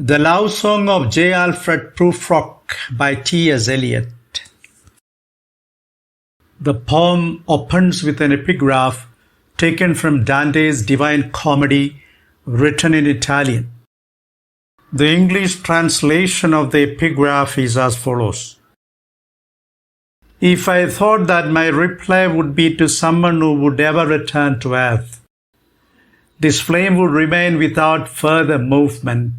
The Love Song of J. Alfred Prufrock by T.S. Eliot. The poem opens with an epigraph taken from Dante's Divine Comedy, written in Italian. The English translation of the epigraph is as follows. If I thought that my reply would be to someone who would ever return to earth, this flame would remain without further movement.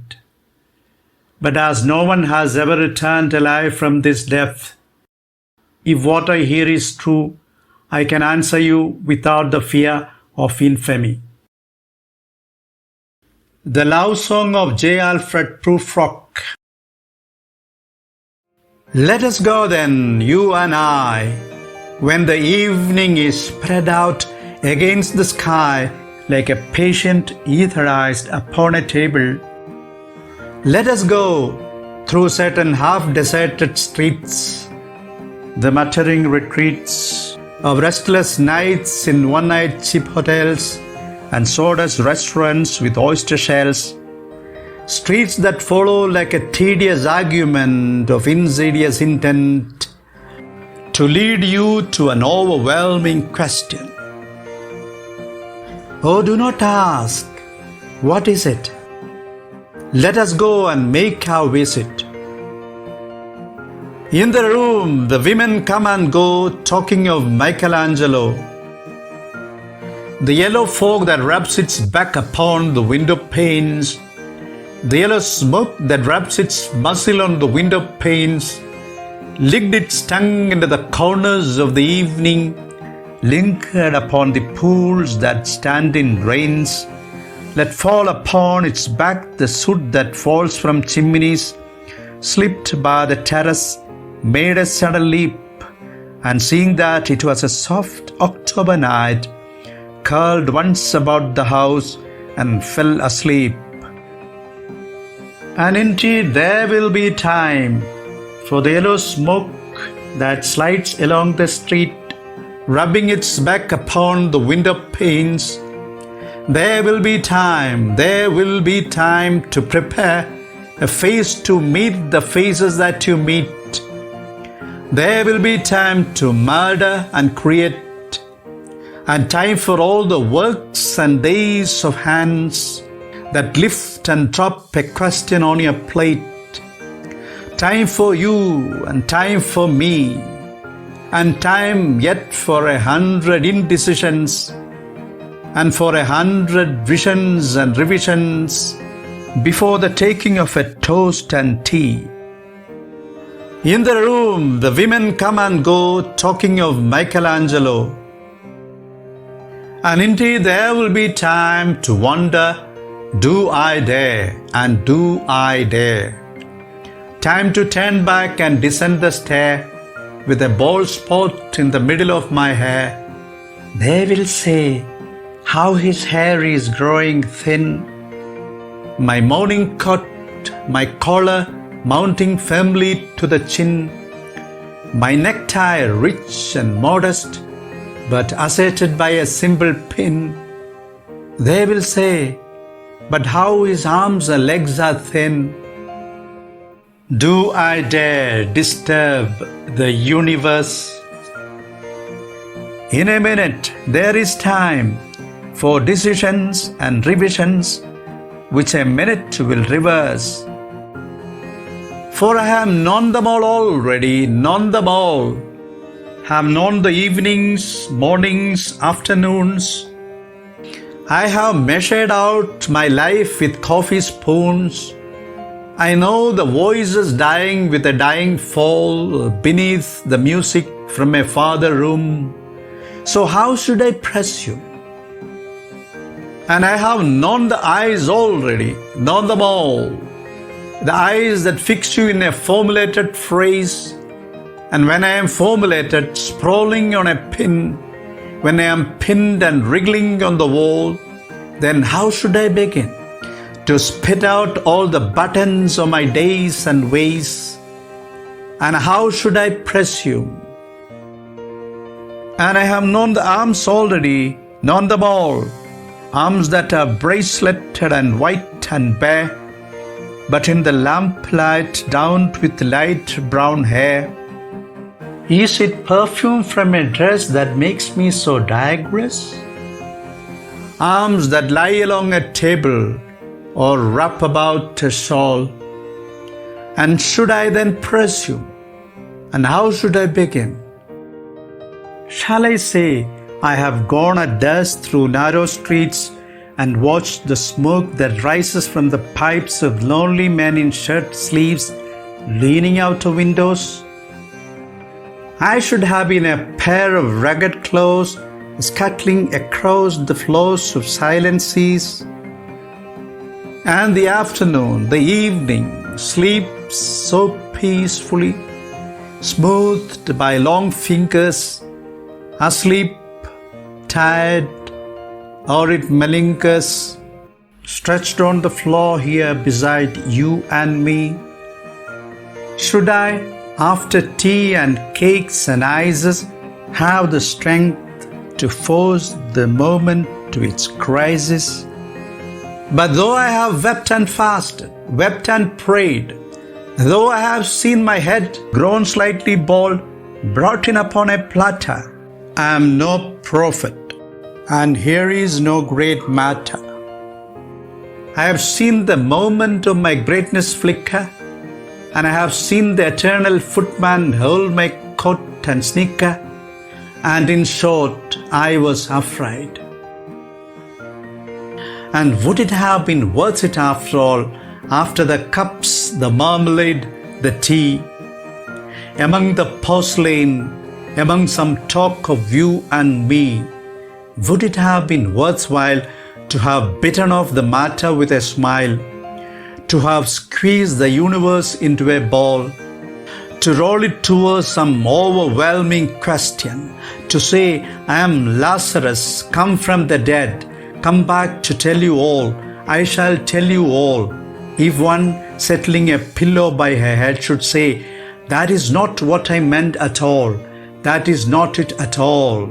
But as no one has ever returned alive from this death, if what I hear is true, I can answer you without the fear of infamy. The Love Song of J. Alfred Prufrock. Let us go then, you and I, when the evening is spread out against the sky like a patient etherized upon a table. Let us go through certain half-deserted streets, the muttering retreats of restless nights in one-night cheap hotels and sawdust restaurants with oyster shells, streets that follow like a tedious argument of insidious intent to lead you to an overwhelming question. Oh, do not ask, what is it? Let us go and make our visit. In the room, the women come and go, talking of Michelangelo. The yellow fog that rubs its back upon the window panes, the yellow smoke that wraps its muzzle on the window panes, licked its tongue into the corners of the evening, lingered upon the pools that stand in drains, let fall upon its back the soot that falls from chimneys, slipped by the terrace, made a sudden leap, and seeing that it was a soft October night, curled once about the house and fell asleep. And indeed there will be time for the yellow smoke that slides along the street, rubbing its back upon the window panes. There will be time to prepare a face to meet the faces that you meet. There will be time to murder and create, and time for all the works and days of hands that lift and drop a question on your plate. Time for you and time for me, and time yet for 100 indecisions, and for 100 visions and revisions before the taking of a toast and tea. In the room, the women come and go, talking of Michelangelo. And indeed there will be time to wonder, do I dare and do I dare? Time to turn back and descend the stair with a bald spot in the middle of my hair. They will say, how his hair is growing thin, my morning coat, my collar mounting firmly to the chin, my necktie rich and modest, but asserted by a simple pin. They will say, but how his arms and legs are thin. Do I dare disturb the universe? In a minute there is time for decisions and revisions, which a minute will reverse. For I have known them all already, known them all, have known the evenings, mornings, afternoons. I have measured out my life with coffee spoons. I know the voices dying with a dying fall beneath the music from a farther room. So how should I press you? And I have known the eyes already, known them all. The eyes that fix you in a formulated phrase. And when I am formulated, sprawling on a pin, when I am pinned and wriggling on the wall, then how should I begin to spit out all the buttons of my days and ways? And how should I press you? And I have known the arms already, known them all. Arms that are braceleted and white and bare, but in the lamplight downed with light brown hair? Is it perfume from a dress that makes me so digress? Arms that lie along a table or wrap about a shawl? And should I then presume? And how should I begin? Shall I say I have gone at dusk through narrow streets and watched the smoke that rises from the pipes of lonely men in shirt sleeves leaning out of windows? I should have been a pair of ragged claws scuttling across the floors of silent seas. And the afternoon, the evening, sleeps so peacefully, smoothed by long fingers, asleep, tired, or it malingers, stretched on the floor here beside you and me. Should I, after tea and cakes and ices, have the strength to force the moment to its crisis? But though I have wept and fasted, wept and prayed, though I have seen my head grown slightly bald, brought in upon a platter, I am no prophet, and here is no great matter. I have seen the moment of my greatness flicker, and I have seen the eternal footman hold my coat and sneaker, and in short, I was afraid. And would it have been worth it after all, after the cups, the marmalade, the tea, among the porcelain, among some talk of you and me, would it have been worthwhile to have bitten off the matter with a smile, to have squeezed the universe into a ball, to roll it towards some overwhelming question, to say, I am Lazarus, come from the dead, come back to tell you all, I shall tell you all. If one settling a pillow by her head should say, that is not what I meant at all, that is not it at all.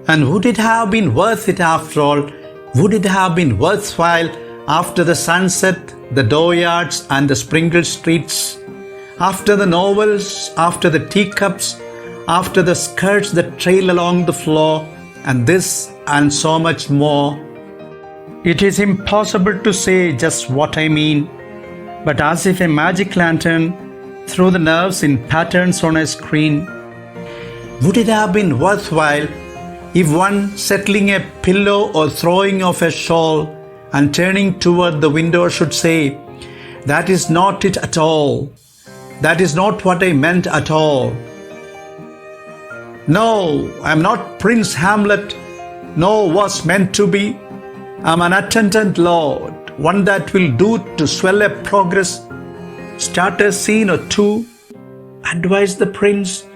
And would it have been worth it after all? Would it have been worthwhile after the sunset, the dooryards and the sprinkled streets, after the novels, after the teacups, after the skirts that trail along the floor, and this and so much more? It is impossible to say just what I mean, but as if a magic lantern threw the nerves in patterns on a screen. Would it have been worthwhile if one settling a pillow or throwing off a shawl and turning toward the window should say, that is not it at all, that is not what I meant at all? No, I am not Prince Hamlet, nor was meant to be. I am an attendant lord, one that will do to swell a progress, start a scene or two, advise the prince,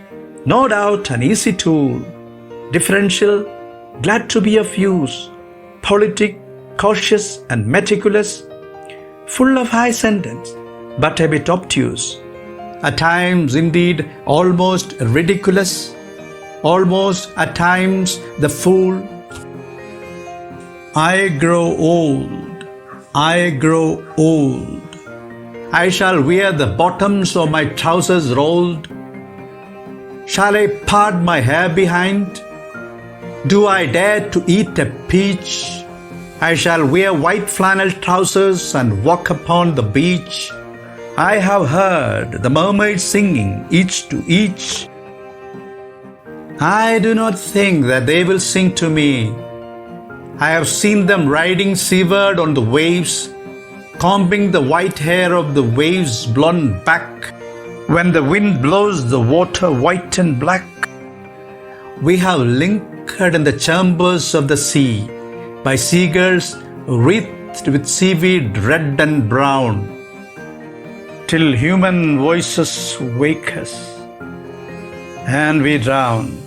no doubt an easy tool, differential, glad to be of use, politic, cautious and meticulous, full of high sentence, but a bit obtuse, at times indeed almost ridiculous, almost at times the fool. I grow old, I grow old. I shall wear the bottoms of my trousers rolled. Shall I part my hair behind? Do I dare to eat a peach? I shall wear white flannel trousers and walk upon the beach. I have heard the mermaids singing each to each. I do not think that they will sing to me. I have seen them riding seaward on the waves, combing the white hair of the waves' blonde back. When the wind blows the water white and black, we have lingered in the chambers of the sea by seagulls wreathed with seaweed red and brown, till human voices wake us and we drown.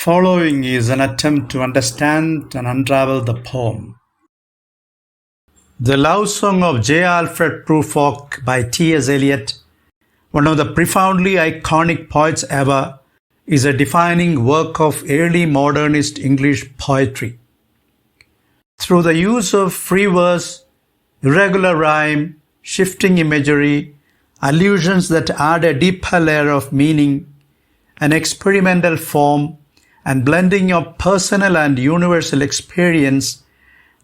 following is an attempt to understand and unravel the poem. The Love Song of J. Alfred Prufrock by T.S. Eliot, one of the profoundly iconic poets ever, is a defining work of early modernist English poetry. Through the use of free verse, irregular rhyme, shifting imagery, allusions that add a deeper layer of meaning, an experimental form, and blending of personal and universal experience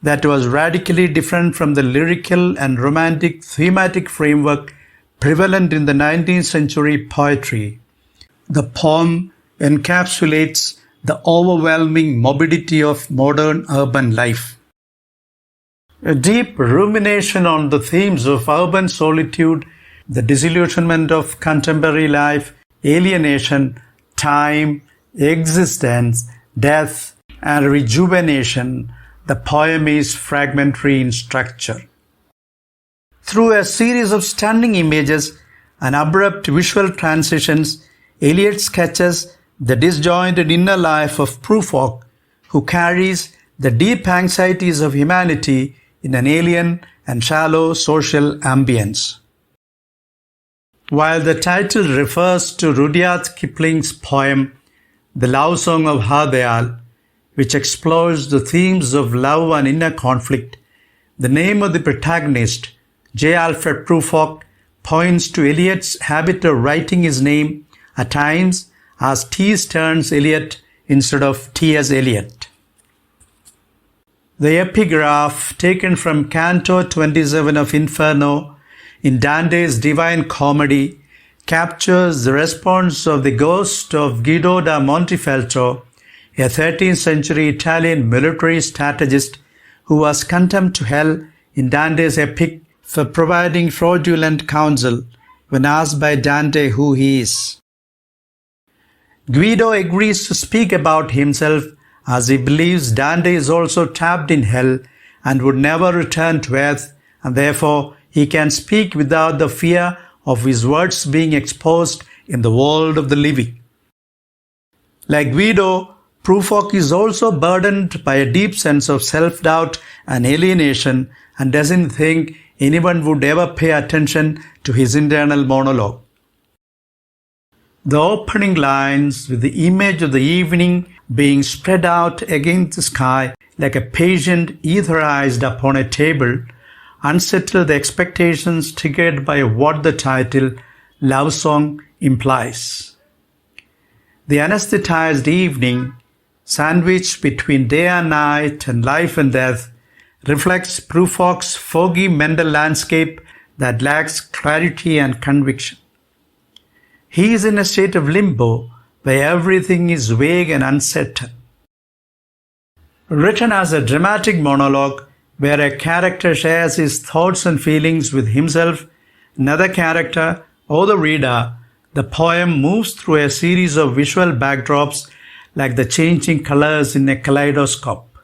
that was radically different from the lyrical and romantic thematic framework prevalent in the 19th century poetry. The poem encapsulates the overwhelming morbidity of modern urban life. A deep rumination on the themes of urban solitude, the disillusionment of contemporary life, alienation, time, existence, death, and rejuvenation, the poem is fragmentary in structure. Through a series of stunning images and abrupt visual transitions, Eliot sketches the disjointed inner life of Prufrock, who carries the deep anxieties of humanity in an alien and shallow social ambience. While the title refers to Rudyard Kipling's poem, The Love Song of Dyal, which explores the themes of love and inner conflict, the name of the protagonist, J. Alfred Prufrock, points to Eliot's habit of writing his name at times as T. Stearns Eliot instead of T.S. Eliot. The epigraph, taken from Canto 27 of Inferno in Dante's Divine Comedy, captures the response of the ghost of Guido da Montefeltro, a 13th century Italian military strategist who was condemned to hell in Dante's epic for providing fraudulent counsel when asked by Dante who he is. Guido agrees to speak about himself as he believes Dante is also trapped in hell and would never return to earth, and therefore he can speak without the fear of his words being exposed in the world of the living. Like Guido, Prufrock is also burdened by a deep sense of self-doubt and alienation and doesn't think anyone would ever pay attention to his internal monologue. The opening lines, with the image of the evening being spread out against the sky like a patient etherized upon a table, unsettle the expectations triggered by what the title Love Song implies. The anesthetized evening, sandwiched between day and night and life and death, reflects Prufrock's foggy mental landscape that lacks clarity and conviction. He is in a state of limbo where everything is vague and uncertain. Written as a dramatic monologue where a character shares his thoughts and feelings with himself, another character, or the reader, the poem moves through a series of visual backdrops like the changing colors in a kaleidoscope.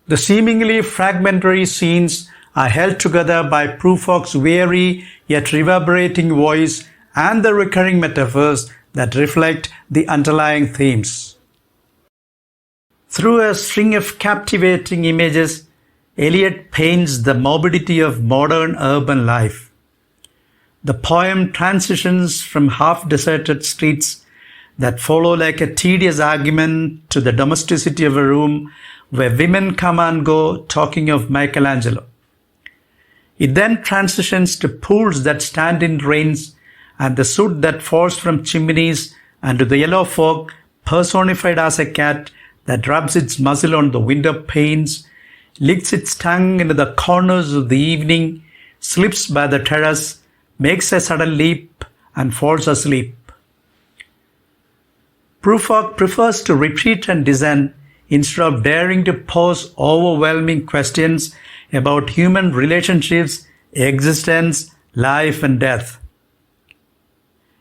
The seemingly fragmentary scenes are held together by Prufrock's weary yet reverberating voice and the recurring metaphors that reflect the underlying themes. Through a string of captivating images, Eliot paints the morbidity of modern urban life. The poem transitions from half-deserted streets that follow like a tedious argument to the domesticity of a room where women come and go talking of Michelangelo. It then transitions to pools that stand in rains and the soot that falls from chimneys, and to the yellow fog personified as a cat that rubs its muzzle on the window panes, licks its tongue into the corners of the evening, slips by the terrace, makes a sudden leap, and falls asleep. Prufrock prefers to retreat and descend instead of daring to pose overwhelming questions about human relationships, existence, life, and death.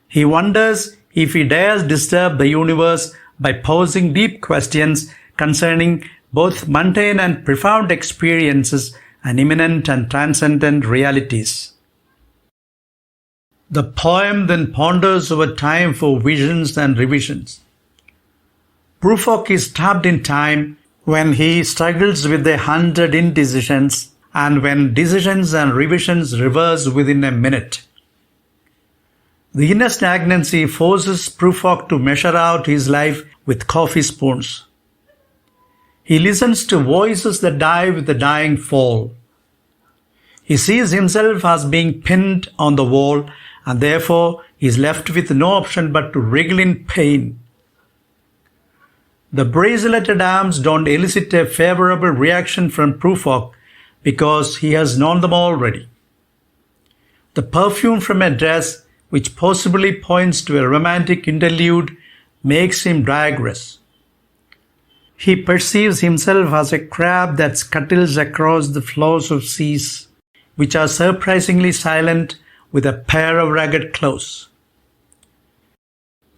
He wonders if he dares disturb the universe by posing deep questions concerning both mundane and profound experiences and immanent and transcendent realities. The poem then ponders over time for visions and revisions. Prufrock is trapped in time when he struggles with 100 indecisions and when decisions and revisions reverse within a minute. The inner stagnancy forces Prufrock to measure out his life with coffee spoons. He listens to voices that die with the dying fall. He sees himself as being pinned on the wall and therefore is left with no option but to wriggle in pain. The braceleted arms don't elicit a favorable reaction from Prufrock because he has known them already. The perfume from a dress, which possibly points to a romantic interlude, makes him digress. He perceives himself as a crab that scuttles across the floors of seas, which are surprisingly silent with a pair of ragged claws.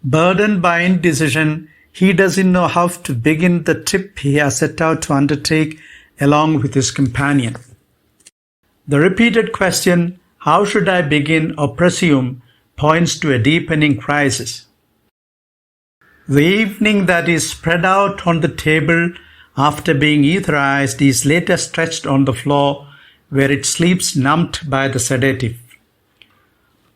Burdened by indecision, he doesn't know how to begin the trip he has set out to undertake along with his companion. The repeated question, "How should I begin or presume?" points to a deepening crisis. The evening that is spread out on the table after being etherized is later stretched on the floor where it sleeps numbed by the sedative.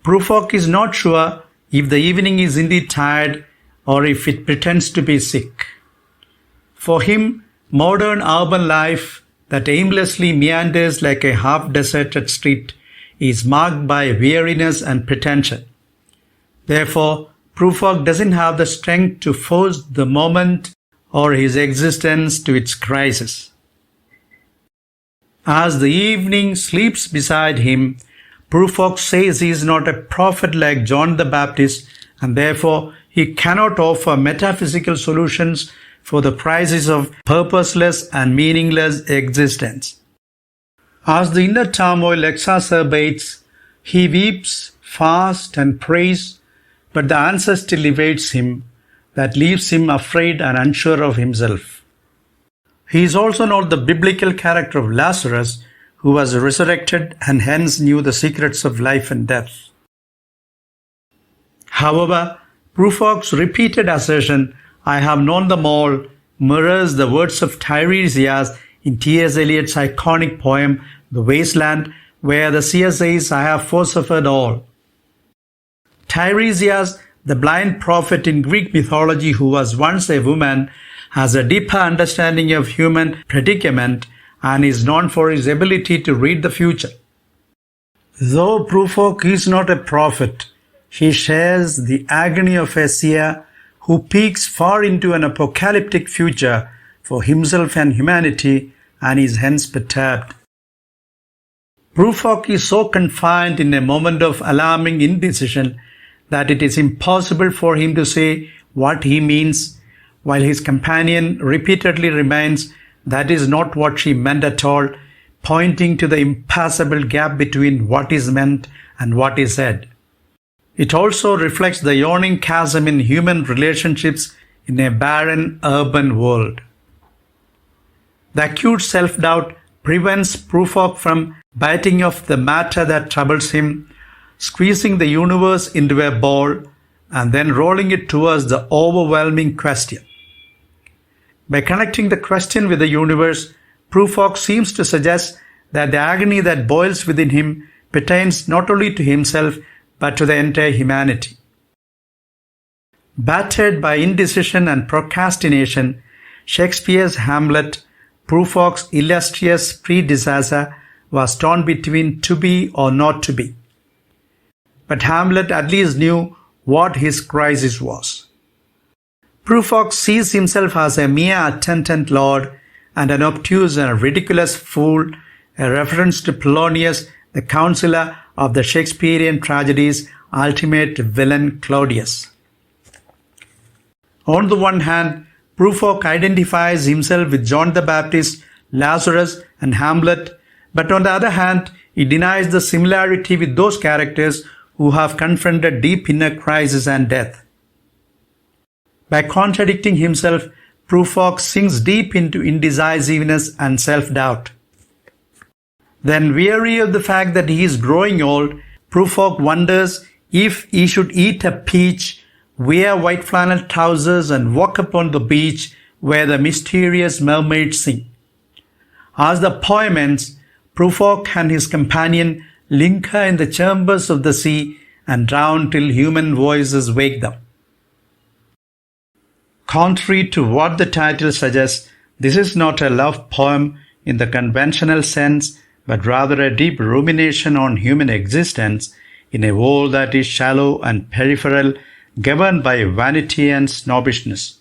Prufrock is not sure if the evening is indeed tired or if it pretends to be sick. For him, modern urban life that aimlessly meanders like a half-deserted street is marked by weariness and pretension. Therefore, Prufrock doesn't have the strength to force the moment or his existence to its crisis. As the evening sleeps beside him, Prufrock says he is not a prophet like John the Baptist and therefore he cannot offer metaphysical solutions for the crisis of purposeless and meaningless existence. As the inner turmoil exacerbates, he weeps, fasts and prays, but the answer still evades him, that leaves him afraid and unsure of himself. He is also not the biblical character of Lazarus, who was resurrected and hence knew the secrets of life and death. However, Prufrock's repeated assertion, "I have known them all," mirrors the words of Tiresias in T.S. Eliot's iconic poem, The Wasteland, where the seer says, "I have forsuffered all." Tiresias, the blind prophet in Greek mythology who was once a woman, has a deeper understanding of human predicament and is known for his ability to read the future. Though Prufrock is not a prophet, he shares the agony of a seer who peeks far into an apocalyptic future for himself and humanity and is hence perturbed. Prufrock is so confined in a moment of alarming indecision that it is impossible for him to say what he means, while his companion repeatedly reminds that is not what she meant at all, pointing to the impassable gap between what is meant and what is said. It also reflects the yawning chasm in human relationships in a barren urban world. The acute self-doubt prevents Prufrock from biting off the matter that troubles him, squeezing the universe into a ball, and then rolling it towards the overwhelming question. By connecting the question with the universe, Prufrock seems to suggest that the agony that boils within him pertains not only to himself but to the entire humanity. Battered by indecision and procrastination, Shakespeare's Hamlet, Prufrock's illustrious predecessor, was torn between to be or not to be. But Hamlet at least knew what his crisis was. Prufrock sees himself as a mere attendant lord and an obtuse and ridiculous fool, a reference to Polonius, the counselor of the Shakespearean tragedy's ultimate villain Claudius. On the one hand, Prufrock identifies himself with John the Baptist, Lazarus and Hamlet, but on the other hand, he denies the similarity with those characters who have confronted deep inner crisis and death. By contradicting himself, Prufrock sinks deep into indecisiveness and self-doubt. Then, weary of the fact that he is growing old, Prufrock wonders if he should eat a peach wear white flannel trousers and walk upon the beach where the mysterious mermaids sing. As the poem ends, Prufrock and his companion linger in the chambers of the sea and drown till human voices wake them. Contrary to what the title suggests, this is not a love poem in the conventional sense, but rather a deep rumination on human existence in a world that is shallow and peripheral, governed by vanity and snobbishness.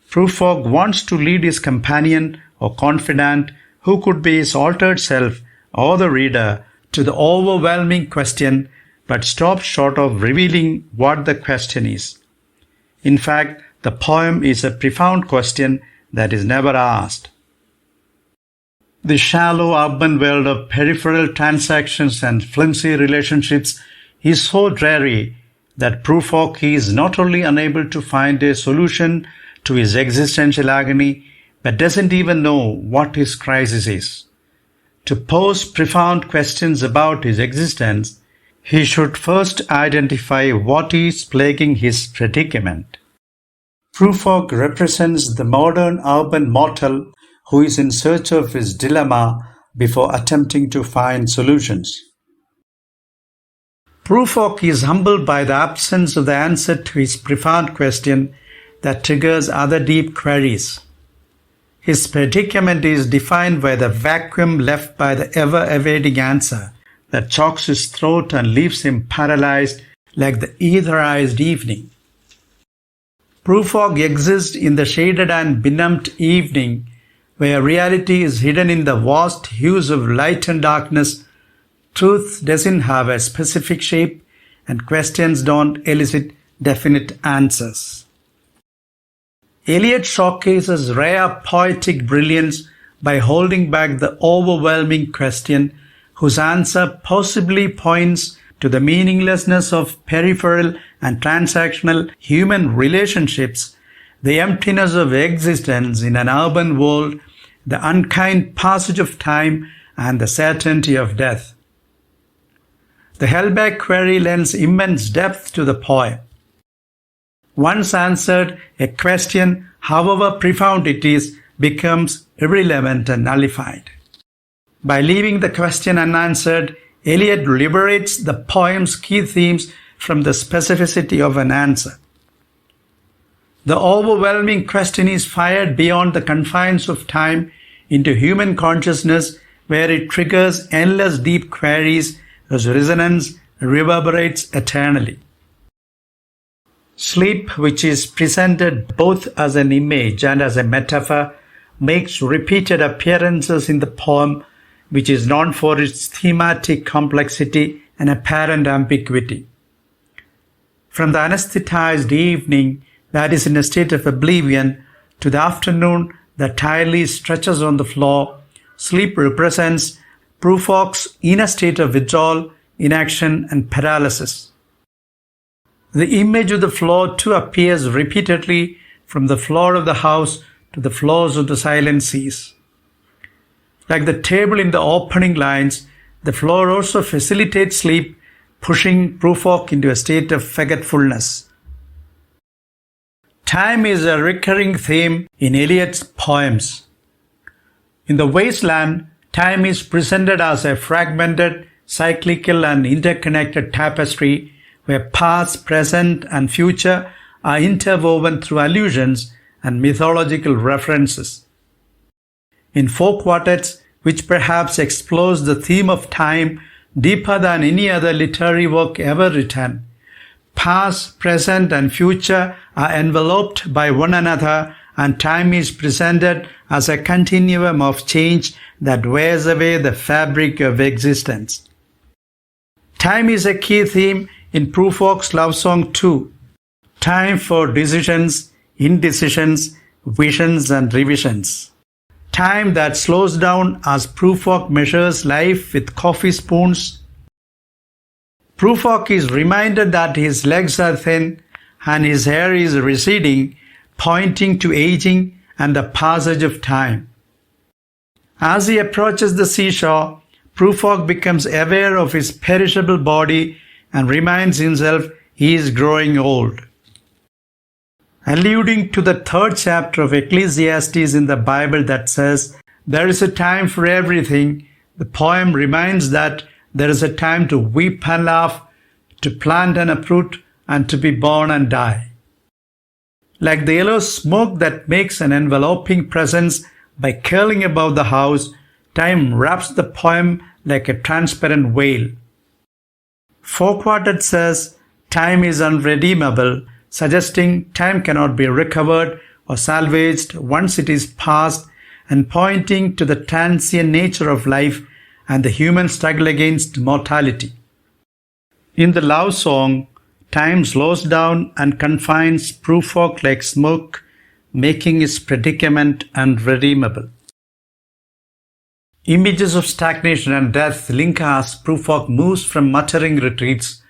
Prufrock wants to lead his companion or confidant, who could be his altered self or the reader, to the overwhelming question, but stops short of revealing what the question is. In fact, the poem is a profound question that is never asked. The shallow urban world of peripheral transactions and flimsy relationships is so dreary that Prufrock is not only unable to find a solution to his existential agony, but doesn't even know what his crisis is. To pose profound questions about his existence, he should first identify what is plaguing his predicament. Prufrock represents the modern urban mortal who is in search of his dilemma before attempting to find solutions. Prufrock is humbled by the absence of the answer to his profound question that triggers other deep queries. His predicament is defined by the vacuum left by the ever-evading answer that chokes his throat and leaves him paralyzed like the etherized evening. Prufrock exists in the shaded and benumbed evening, where reality is hidden in the vast hues of light and darkness. Truth doesn't have a specific shape, and questions don't elicit definite answers. Eliot showcases rare poetic brilliance by holding back the overwhelming question, whose answer possibly points to the meaninglessness of peripheral and transactional human relationships, the emptiness of existence in an urban world, the unkind passage of time, and the certainty of death. The held-back query lends immense depth to the poem. Once answered, a question, however profound it is, becomes irrelevant and nullified. By leaving the question unanswered, Eliot liberates the poem's key themes from the specificity of an answer. The overwhelming question is fired beyond the confines of time into human consciousness, where it triggers endless deep queries whose resonance reverberates eternally. Sleep, which is presented both as an image and as a metaphor, makes repeated appearances in the poem, which is known for its thematic complexity and apparent ambiguity. From the anesthetized evening that is in a state of oblivion to the afternoon that tirelessly stretches on the floor, sleep represents Prufrock's inner state of withdrawal, inaction, and paralysis. The image of the floor too appears repeatedly, from the floor of the house to the floors of the silent seas. Like the table in the opening lines, the floor also facilitates sleep, pushing Prufrock into a state of forgetfulness. Time is a recurring theme in Eliot's poems. In The Wasteland, time is presented as a fragmented, cyclical and interconnected tapestry where past, present and future are interwoven through allusions and mythological references. In Four Quartets, which perhaps explores the theme of time deeper than any other literary work ever written, past, present and future are enveloped by one another, and time is presented as a continuum of change that wears away the fabric of existence. Time is a key theme in Prufrock's love song too. Time for decisions, indecisions, visions and revisions. Time that slows down as Prufrock measures life with coffee spoons. Prufrock is reminded that his legs are thin and his hair is receding, pointing to aging and the passage of time. As he approaches the seashore, Prufrock becomes aware of his perishable body and reminds himself he is growing old. alluding to the 3rd chapter of Ecclesiastes in the Bible that says, "There is a time for everything." The poem reminds that there is a time to weep and laugh, to plant and uproot, and to be born and die. Like the yellow smoke that makes an enveloping presence by curling above the house, time wraps the poem like a transparent veil. 4/4 says, "Time is unredeemable," suggesting time cannot be recovered or salvaged once it is past, and pointing to the transient nature of life and the human struggle against mortality. In the love song, time slows down and confines Prufrock like smoke, making his predicament unredeemable. Images of stagnation and death link as Prufrock moves from muttering retreats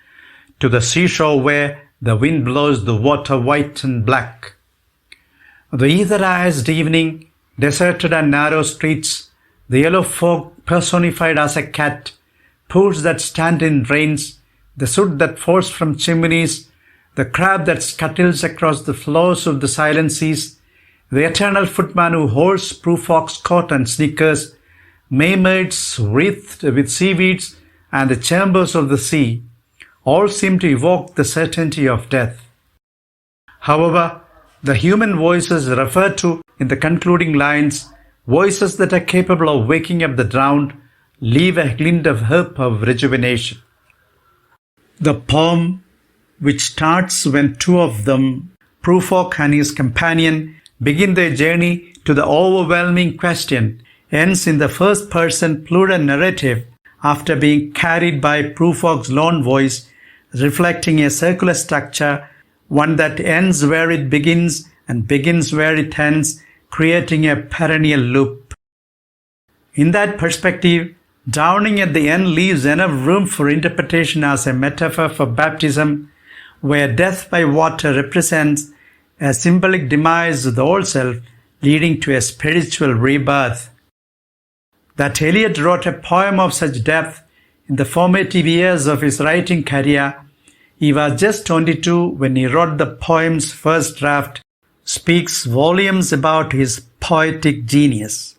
to the seashore where the wind blows the water white and black. The etherized evening, deserted and narrow streets, the yellow fog personified as a cat, pools that stand in drains, the soot that falls from chimneys, the crab that scuttles across the floors of the silent seas, the eternal footman who holds Prufrock's coat and sneakers, mermaids wreathed with seaweeds, and the chambers of the sea, all seem to evoke the certainty of death. However, the human voices referred to in the concluding lines, voices that are capable of waking up the drowned, leave a glint of hope of rejuvenation. The poem, which starts when two of them, Prufrock and his companion, begin their journey to the overwhelming question, ends in the first-person plural narrative after being carried by Prufrock's lone voice, reflecting a circular structure, one that ends where it begins and begins where it ends, creating a perennial loop. In that perspective, drowning at the end leaves enough room for interpretation as a metaphor for baptism, where death by water represents a symbolic demise of the old self, leading to a spiritual rebirth. That Eliot wrote a poem of such depth in the formative years of his writing career, he was just 22 when he wrote the poem's first draft, speaks volumes about his poetic genius.